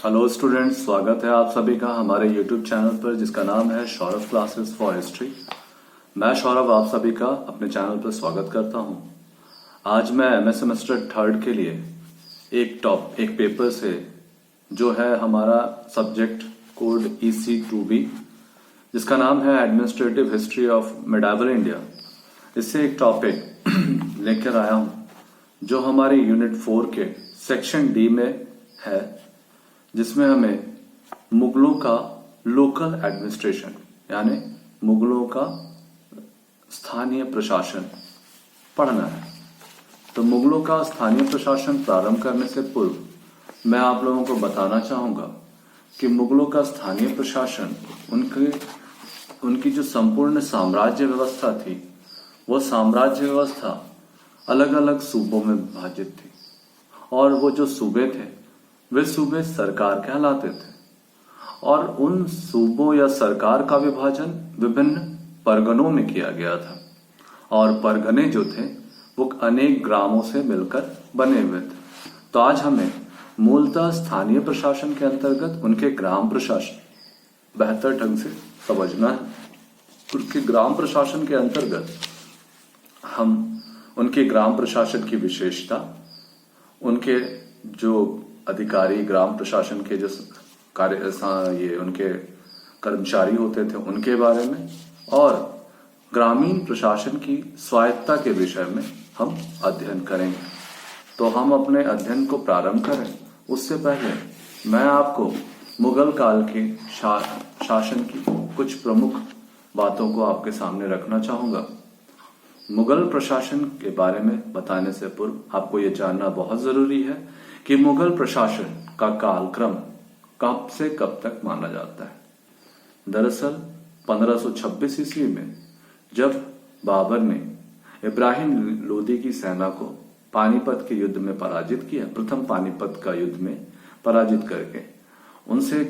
Hello students, स्वागत है आप सभी का हमारे यूट्यूब चैनल पर जिसका नाम है सौरभ क्लासेस फॉर हिस्ट्री। मैं सौरभ आप सभी का अपने चैनल पर स्वागत करता हूं। आज मैं एमए सेमेस्टर थर्ड के लिए एक पेपर से जो है हमारा सब्जेक्ट कोड EC2B जिसका नाम है administrative history of medieval India, इससे एक टॉपिक लेकर आया हूं जो हमारे यूनिट 4 के सेक्शन डी में है, जिसमें हमें मुगलों का लोकल एडमिनिस्ट्रेशन यानी मुगलों का स्थानीय प्रशासन पढ़ना है। तो मुगलों का स्थानीय प्रशासन प्रारंभ करने से पूर्व मैं आप लोगों को बताना चाहूंगा कि मुगलों का स्थानीय प्रशासन उनकी जो संपूर्ण साम्राज्य व्यवस्था थी, वो साम्राज्य व्यवस्था अलग अलग सूबों में विभाजित थी और वो जो सूबे थे वे सूबे सरकार कहलाते थे और उन सूबों या सरकार का विभाजन विभिन्न परगनों में किया गया था और परगने जो थे वो अनेक ग्रामों से मिलकर बने हुए थे। तो आज हमें मूलतः स्थानीय प्रशासन के अंतर्गत उनके ग्राम प्रशासन बेहतर ढंग से समझना है। उनके ग्राम प्रशासन के अंतर्गत हम उनके ग्राम प्रशासन की विशेषता, उनके जो अधिकारी ग्राम प्रशासन के जो उनके कर्मचारी होते थे उनके बारे में और ग्रामीण प्रशासन की स्वायत्ता के विषय में हम अध्ययन करेंगे। तो हम अपने अध्ययन को प्रारंभ करें उससे पहले मैं आपको मुगल काल के शासन की कुछ प्रमुख बातों को आपके सामने रखना चाहूंगा। मुगल प्रशासन के बारे में बताने से पूर्व आपको ये जानना बहुत जरूरी है कि मुगल प्रशासन का कालक्रम कब से कब तक माना जाता है। दरअसल 1526 ईस्वी में जब बाबर ने इब्राहिम लोदी की सेना को पानीपत के युद्ध में पराजित किया, प्रथम पानीपत का युद्ध में पराजित करके उनसे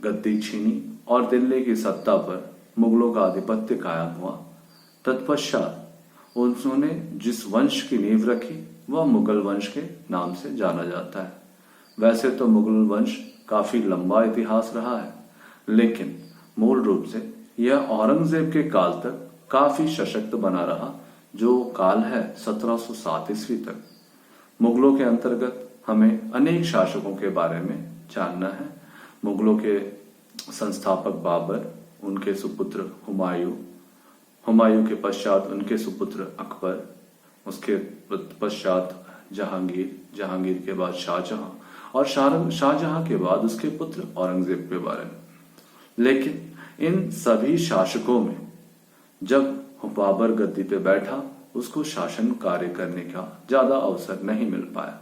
गद्दी छीनी और दिल्ली की सत्ता पर मुगलों का आधिपत्य कायम हुआ, तत्पश्चात उन्होंने जिस वंश की नींव रखी वह मुगल वंश के नाम से जाना जाता है। वैसे तो मुगल वंश काफी लंबा इतिहास रहा है, लेकिन मूल रूप से यह औरंगजेब के काल तक काफी सशक्त बना रहा, जो काल है 1707 ईस्वी तक। मुगलों के अंतर्गत हमें अनेक शासकों के बारे में जानना है। मुगलों के संस्थापक बाबर, उनके सुपुत्र हुमायूं के पश्चात उनके सुपुत्र अकबर, उसके पश्चात जहांगीर के बाद शाहजहां और शाहजहां के बाद उसके पुत्र औरंगजेब के बारे में। लेकिन इन सभी शासकों में जब बाबर गद्दी पे बैठा उसको शासन कार्य करने का ज्यादा अवसर नहीं मिल पाया।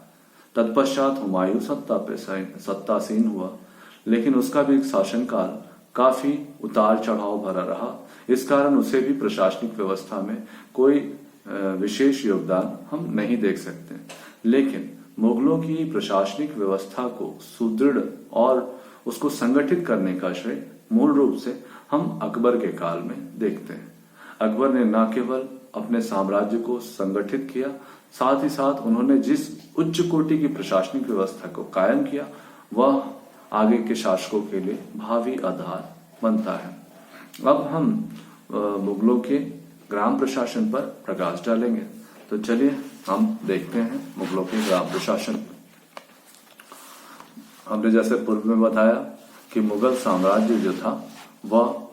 तत्पश्चात हुमायूं सत्तासीन हुआ, लेकिन उसका भी शासनकाल काफी उतार चढ़ाव भरा रहा। इस कारण उसे भी प्रशासनिक व्यवस्था में कोई विशेष योगदान हम नहीं देख सकते। लेकिन मुगलों की प्रशासनिक व्यवस्था को सुदृढ़ और उसको संगठित करने का श्रेय मूल रूप से हम अकबर के काल में देखते हैं। अकबर ने न केवल अपने साम्राज्य को संगठित किया, साथ ही साथ उन्होंने जिस उच्च कोटि की प्रशासनिक व्यवस्था को कायम किया वह आगे के शासकों के लिए भावी आधार बनता है। अब हम मुगलों के ग्राम प्रशासन पर प्रकाश डालेंगे। तो चलिए हम देखते हैं मुगलों के ग्राम प्रशासन। हमने जैसे पूर्व में बताया कि मुगल साम्राज्य जो था वह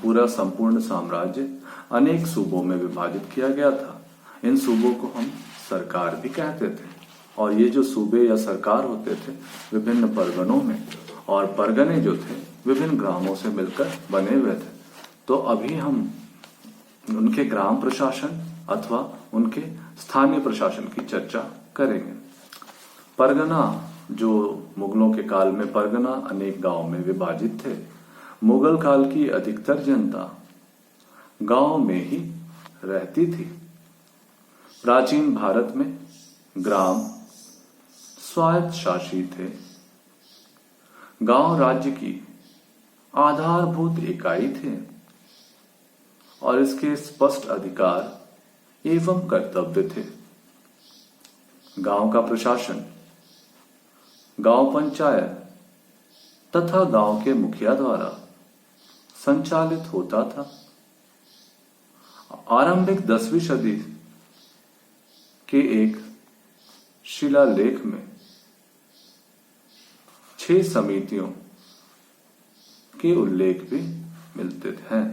पूरा संपूर्ण साम्राज्य अनेक सूबों में विभाजित किया गया था। इन सूबों को हम सरकार भी कहते थे और ये जो सूबे या सरकार होते थे विभिन्न परगनों में, और परगने जो थे विभिन्न ग्रामों से मिलकर बने हुए थे। तो अभी हम उनके ग्राम प्रशासन अथवा उनके स्थानीय प्रशासन की चर्चा करेंगे। परगना, जो मुगलों के काल में परगना अनेक गांवों में विभाजित थे। मुगल काल की अधिकतर जनता गांव में ही रहती थी। प्राचीन भारत में ग्राम स्वायत्त शासी थे। गांव राज्य की आधारभूत इकाई थे और इसके स्पष्ट अधिकार एवं कर्तव्य थे। गांव का प्रशासन गांव पंचायत तथा गांव के मुखिया द्वारा संचालित होता था। आरंभिक 10वीं सदी के एक शिलालेख में 6 समितियों के उल्लेख भी मिलते हैं।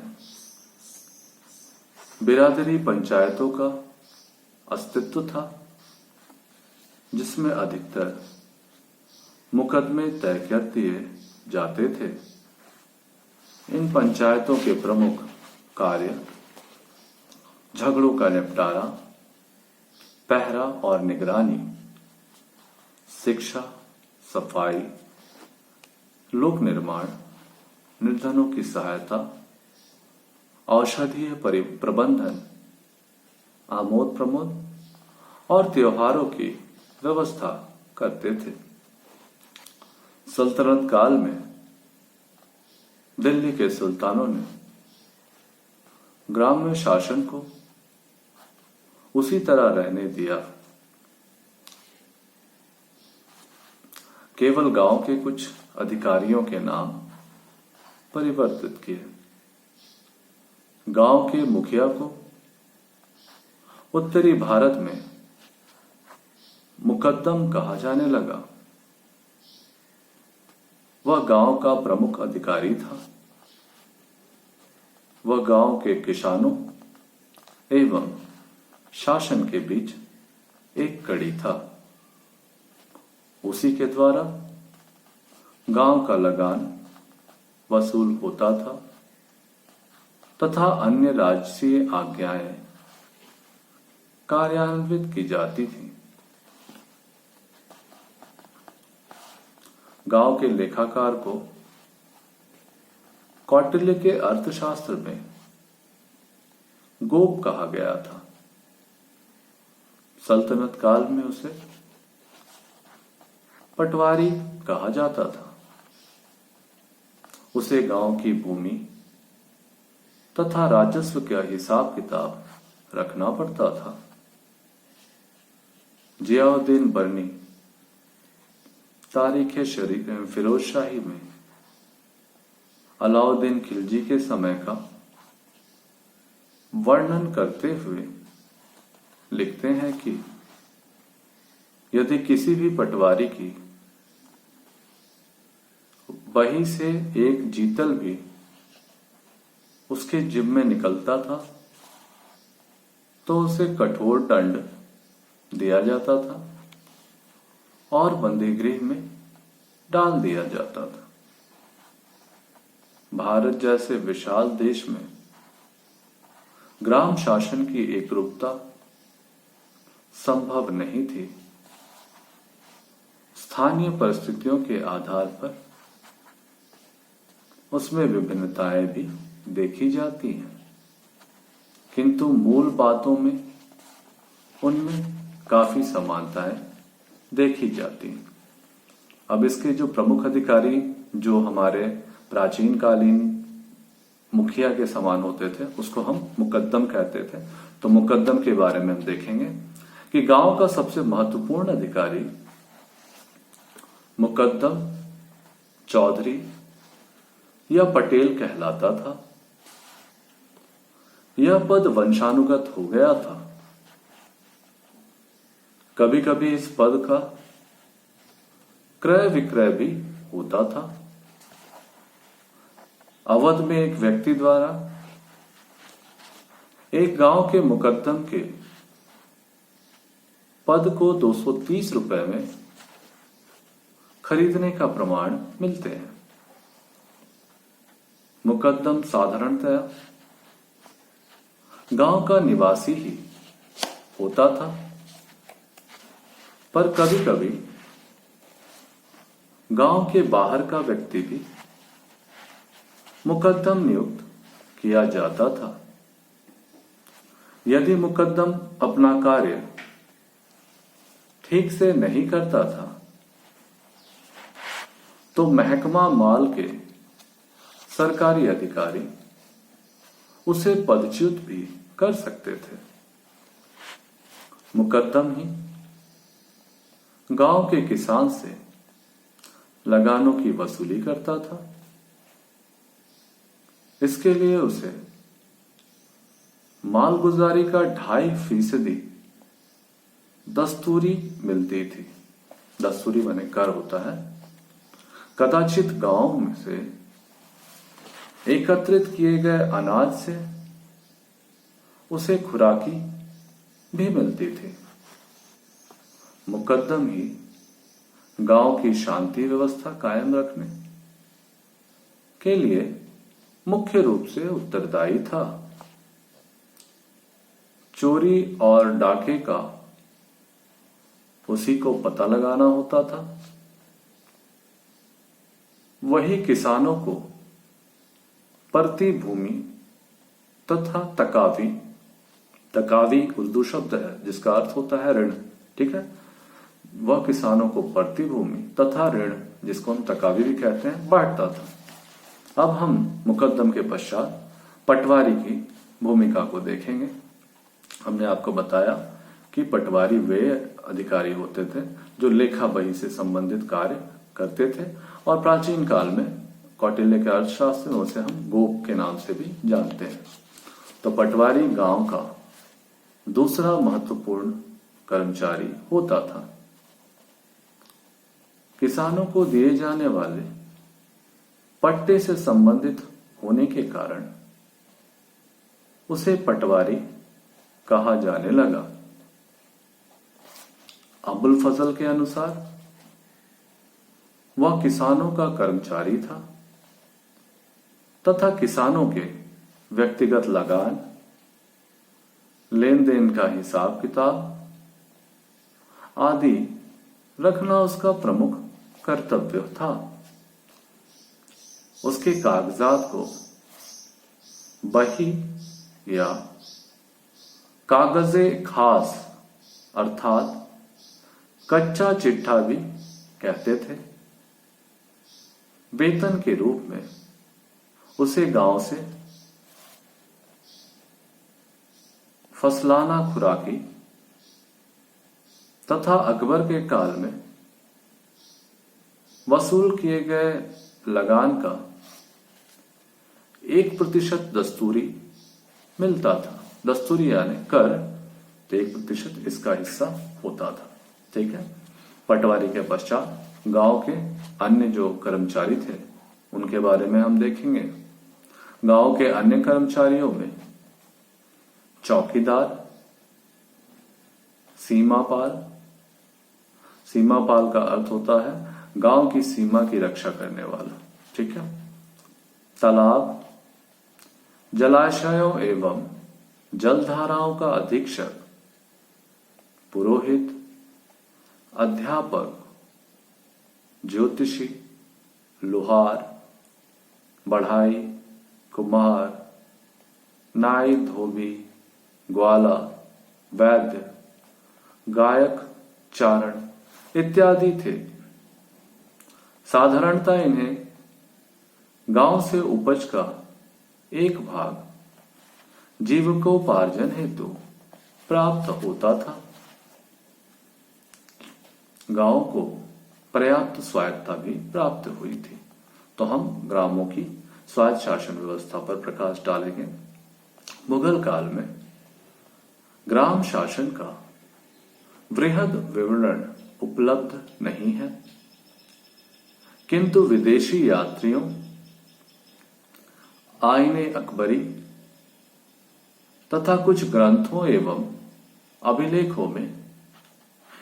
बिरादरी पंचायतों का अस्तित्व था, जिसमें अधिकतर मुकदमे तय कर दिए जाते थे। इन पंचायतों के प्रमुख कार्य झगड़ों का निपटारा, पहरा और निगरानी, शिक्षा, सफाई, लोक निर्माण, निर्धनों की सहायता, औषधीय प्रबंधन, आमोद प्रमोद और त्योहारों की व्यवस्था करते थे। सल्तनत काल में दिल्ली के सुल्तानों ने ग्राम्य शासन को उसी तरह रहने दिया। केवल गांव के कुछ अधिकारियों के नाम परिवर्तित किए। गांव के मुखिया को उत्तरी भारत में मुकद्दम कहा जाने लगा। वह गांव का प्रमुख अधिकारी था। वह गांव के किसानों एवं शासन के बीच एक कड़ी था। उसी के द्वारा गांव का लगान वसूल होता था तथा अन्य राजसीय आज्ञाएं कार्यान्वित की जाती थी। गांव के लेखाकार को कौटिल्य के अर्थशास्त्र में गोप कहा गया था। सल्तनत काल में उसे पटवारी कहा जाता था। उसे गांव की भूमि तथा राजस्व का हिसाब किताब रखना पड़ता था। जियाउद्दीन बर्नी तारीख फिरोजशाही में अलाउद्दीन खिलजी के समय का वर्णन करते हुए लिखते हैं कि यदि किसी भी पटवारी की बही से एक जीतल भी उसके जिब में निकलता था तो उसे कठोर दंड दिया जाता था और बंदीगृह में डाल दिया जाता था। भारत जैसे विशाल देश में ग्राम शासन की एकरूपता संभव नहीं थी। स्थानीय परिस्थितियों के आधार पर उसमें विभिन्नताएं भी देखी जाती हैं, किंतु मूल बातों में उनमें काफी समानताएं देखी जाती हैं। अब इसके जो प्रमुख अधिकारी जो हमारे प्राचीन कालीन मुखिया के समान होते थे उसको हम मुकद्दम कहते थे। तो मुकद्दम के बारे में हम देखेंगे कि गांव का सबसे महत्वपूर्ण अधिकारी मुकद्दम, चौधरी या पटेल कहलाता था। यह पद वंशानुगत हो गया था। कभी कभी इस पद का क्रय विक्रय भी होता था। अवध में एक व्यक्ति द्वारा एक गांव के मुकद्दम के पद को 230 रुपए में खरीदने का प्रमाण मिलते हैं। मुकद्दम साधारणतया गांव का निवासी ही होता था, पर कभी कभी गांव के बाहर का व्यक्ति भी मुकद्दम नियुक्त किया जाता था। यदि मुकद्दम अपना कार्य ठीक से नहीं करता था तो महकमा माल के सरकारी अधिकारी उसे पदच्युत भी कर सकते थे। मुकद्दम ही गांव के किसान से लगानों की वसूली करता था। इसके लिए उसे मालगुजारी का 2.5% दस्तूरी मिलती थी। दस्तूरी बने कर होता है। कदाचित गांव में से एकत्रित किए गए अनाज से उसे खुराकी भी मिलती थी। मुकद्दम ही गांव की शांति व्यवस्था कायम रखने के लिए मुख्य रूप से उत्तरदायी था। चोरी और डाके का उसी को पता लगाना होता था। वही किसानों को प्रति भूमि तथा तकावी उर्दू शब्द है जिसका अर्थ होता है ऋण। ठीक है, वह किसानों को प्रति भूमि तथा ऋण, जिसको हम तकावी भी कहते हैं, बांटता था। अब हम मुकद्दम के पश्चात पटवारी की भूमिका को देखेंगे। हमने आपको बताया कि पटवारी वे अधिकारी होते थे जो लेखा बही से संबंधित कार्य करते थे और प्राचीन काल में कौटिल्य के अर्थशास्त्र में उसे हम गोप के नाम से भी जानते हैं। तो पटवारी गांव का दूसरा महत्वपूर्ण कर्मचारी होता था। किसानों को दिए जाने वाले पट्टे से संबंधित होने के कारण उसे पटवारी कहा जाने लगा। अबुल फजल के अनुसार वह किसानों का कर्मचारी था तथा किसानों के व्यक्तिगत लगान, लेन देन का हिसाब किताब आदि रखना उसका प्रमुख कर्तव्य था। उसके कागजात को बही या कागजे खास अर्थात कच्चा चिट्ठा भी कहते थे। वेतन के रूप में उसे गांव से फसलाना खुराकी तथा अकबर के काल में वसूल किए गए लगान का 1% दस्तूरी मिलता था। दस्तूरी यानी कर, तो 1% इसका हिस्सा होता था। ठीक है, पटवारी के पश्चात गांव के अन्य जो कर्मचारी थे उनके बारे में हम देखेंगे। गांव के अन्य कर्मचारियों में चौकीदार, सीमापाल का अर्थ होता है गांव की सीमा की रक्षा करने वाला। ठीक है, तालाब, जलाशयों एवं जलधाराओं का अधीक्षक, पुरोहित, अध्यापक, ज्योतिषी, लोहार, बढ़ाई, कुम्हार, नाई, धोबी, ग्वाला, वैद्य, गायक, चारण इत्यादि थे। साधारणतः इन्हें गांव से उपज का एक भाग जीविकोपार्जन हेतु प्राप्त होता था। गांव को पर्याप्त स्वायत्तता भी प्राप्त हुई थी। तो हम ग्रामों की स्वायत्त शासन व्यवस्था पर प्रकाश डालेंगे। मुगल काल में ग्राम शासन का वृहद विवरण उपलब्ध नहीं है, किंतु विदेशी यात्रियों, आईने अकबरी तथा कुछ ग्रंथों एवं अभिलेखों में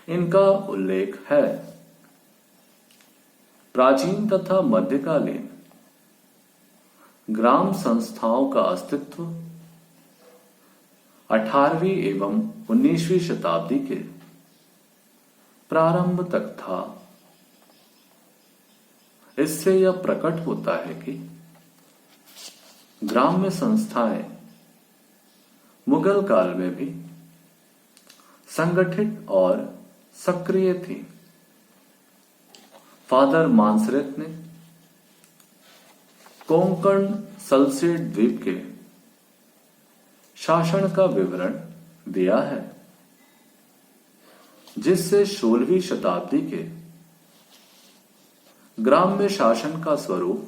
इनका उल्लेख है। प्राचीन तथा मध्यकालीन ग्राम संस्थाओं का अस्तित्व 18वीं एवं 19वीं शताब्दी के प्रारंभ तक था। इससे यह प्रकट होता है कि ग्राम्य संस्थाएं मुगल काल में भी संगठित और सक्रिय थी। फादर मानसरेत ने कोंकण सल्सेट द्वीप के शासन का विवरण दिया है, जिससे 16वीं शताब्दी के ग्राम्य शासन का स्वरूप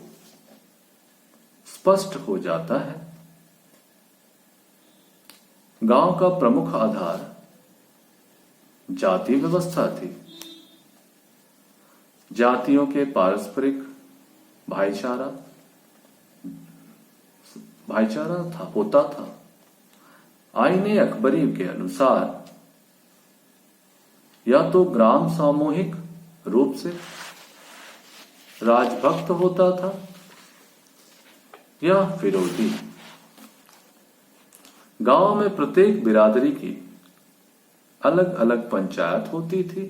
स्पष्ट हो जाता है। गांव का प्रमुख आधार जाति व्यवस्था थी। जातियों के पारस्परिक भाईचारा होता था। आईने अकबरी के अनुसार या तो ग्राम सामूहिक रूप से राजभक्त होता था या फिरौती। गांव में प्रत्येक बिरादरी की अलग अलग पंचायत होती थी,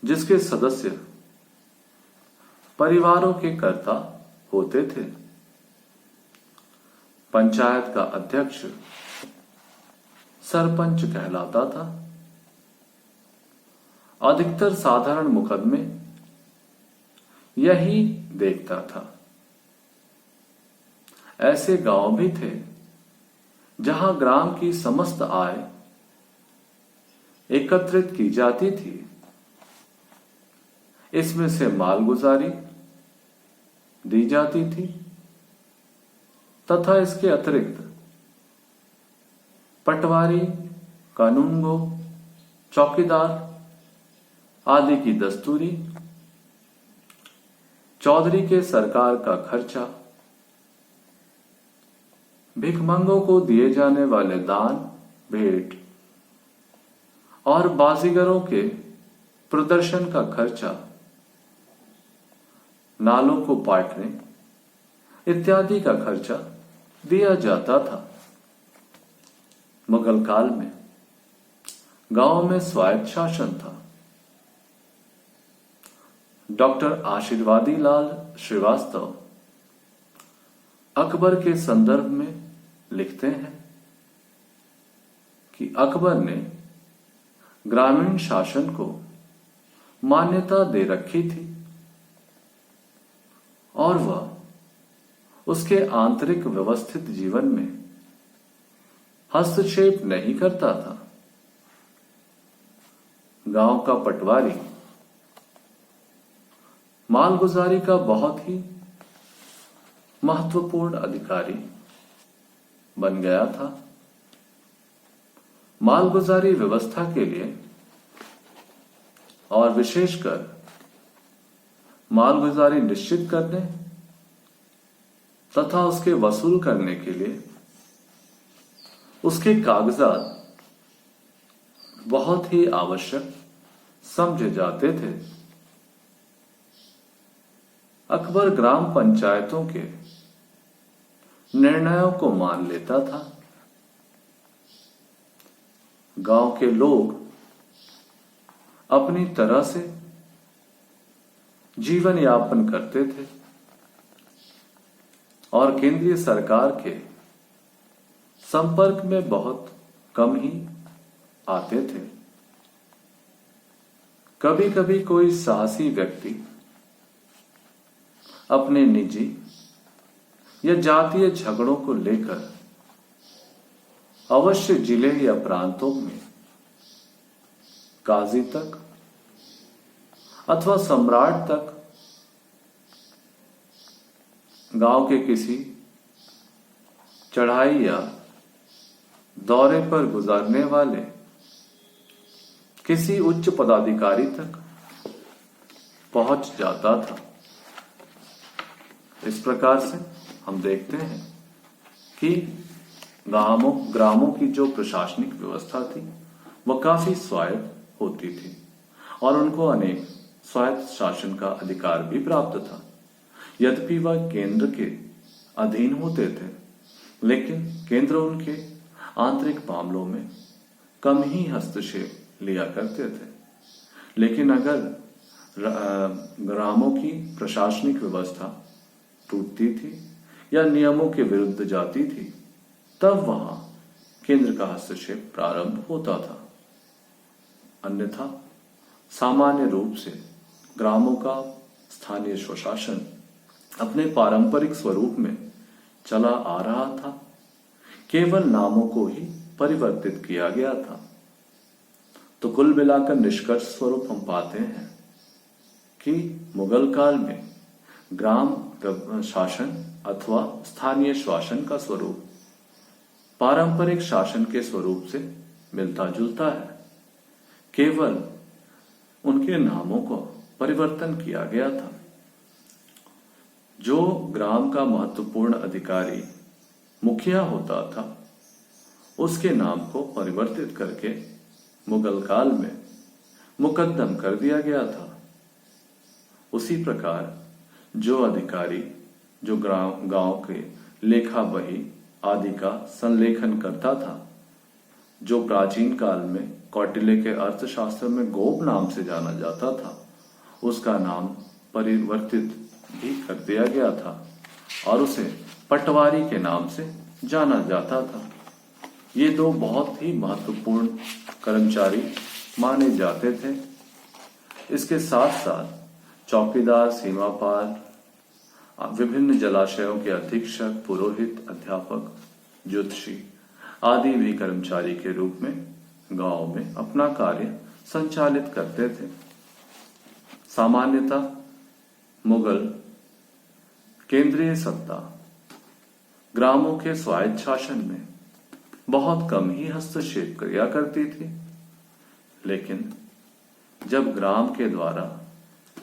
जिसके सदस्य परिवारों के कर्ता होते थे। पंचायत का अध्यक्ष सरपंच कहलाता था। अधिकतर साधारण मुकदमे यही देखता था। ऐसे गांव भी थे जहां ग्राम की समस्त आय एकत्रित की जाती थी। इसमें से मालगुजारी दी जाती थी तथा इसके अतिरिक्त पटवारी, कानूनगो, चौकीदार आदि की दस्तूरी, चौधरी के सरकार का खर्चा, भिखमंगों को दिए जाने वाले दान, भेंट और बाजीगरों के प्रदर्शन का खर्चा, नालों को पाटने इत्यादि का खर्चा दिया जाता था। मुगल काल में गांव में स्वायत्त शासन था। डॉक्टर आशीर्वादी लाल श्रीवास्तव अकबर के संदर्भ में लिखते हैं कि अकबर ने ग्रामीण शासन को मान्यता दे रखी थी और वह उसके आंतरिक व्यवस्थित जीवन में हस्तक्षेप नहीं करता था। गांव का पटवारी मालगुजारी का बहुत ही महत्वपूर्ण अधिकारी बन गया था। मालगुजारी व्यवस्था के लिए और विशेषकर मालगुजारी निश्चित करने तथा उसके वसूल करने के लिए उसके कागजात बहुत ही आवश्यक समझे जाते थे। अकबर ग्राम पंचायतों के निर्णयों को मान लेता था। गांव के लोग अपनी तरह से जीवन यापन करते थे और केंद्रीय सरकार के संपर्क में बहुत कम ही आते थे। कभी कभी कोई साहसी व्यक्ति अपने निजी या जातीय झगड़ों को लेकर अवश्य जिले या प्रांतों में काजी तक अथवा सम्राट तक गांव के किसी चढ़ाई या दौरे पर गुजारने वाले किसी उच्च पदाधिकारी तक पहुंच जाता था। इस प्रकार से हम देखते हैं कि ग्रामों की जो प्रशासनिक व्यवस्था थी वह काफी स्वायत्त होती थी और उनको अनेक स्वायत्त शासन का अधिकार भी प्राप्त था। यद्यपि वह केंद्र के अधीन होते थे, लेकिन केंद्र उनके आंतरिक मामलों में कम ही हस्तक्षेप लिया करते थे। लेकिन अगर ग्रामों की प्रशासनिक व्यवस्था टूटती थी या नियमों के विरुद्ध जाती थी, तब वहां केंद्र का हस्तक्षेप प्रारंभ होता था। अन्यथा सामान्य रूप से ग्रामों का स्थानीय स्वशासन अपने पारंपरिक स्वरूप में चला आ रहा था। केवल नामों को ही परिवर्तित किया गया था। तो कुल मिलाकर निष्कर्ष स्वरूप हम पाते हैं कि मुगल काल में ग्राम शासन अथवा स्थानीय शासन का स्वरूप पारंपरिक शासन के स्वरूप से मिलता जुलता है। केवल उनके नामों को परिवर्तन किया गया था। जो ग्राम का महत्वपूर्ण अधिकारी मुखिया होता था, उसके नाम को परिवर्तित करके मुगल काल में मुकद्दम कर दिया गया था। उसी प्रकार जो अधिकारी जो गांव के लेखा बही आदि का संलेखन करता था, जो प्राचीन काल में कौटिल्य के अर्थशास्त्र में गोप नाम से जाना जाता था, उसका नाम परिवर्तित भी कर दिया गया था और उसे पटवारी के नाम से जाना जाता था। ये दो बहुत ही महत्वपूर्ण कर्मचारी माने जाते थे। इसके साथ साथ चौकीदार, सीमापाल, विभिन्न जलाशयों के अधीक्षक, पुरोहित, अध्यापक, ज्योतिषी आदि भी कर्मचारी के रूप में गांव में अपना कार्य संचालित करते थे। सामान्यतः मुगल केंद्रीय सत्ता ग्रामों के स्वायत्त शासन में बहुत कम ही हस्तक्षेप किया करती थी, लेकिन जब ग्राम के द्वारा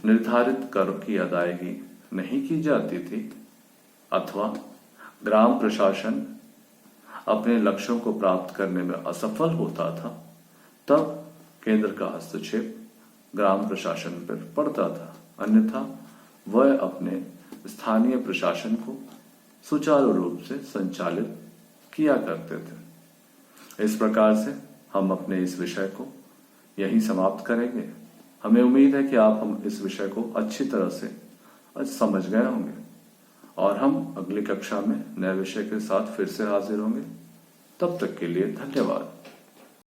निर्धारित कर की अदायगी नहीं की जाती थी अथवा ग्राम प्रशासन अपने लक्ष्यों को प्राप्त करने में असफल होता था, तब केंद्र का हस्तक्षेप ग्राम प्रशासन पर पड़ता था। अन्यथा वह अपने स्थानीय प्रशासन को सुचारू रूप से संचालित किया करते थे। इस प्रकार से हम अपने इस विषय को यहीं समाप्त करेंगे। हमें उम्मीद है कि आप हम इस विषय को अच्छी तरह से समझ गए होंगे और हम अगली कक्षा में नए विषय के साथ फिर से हाजिर होंगे। तब तक के लिए धन्यवाद।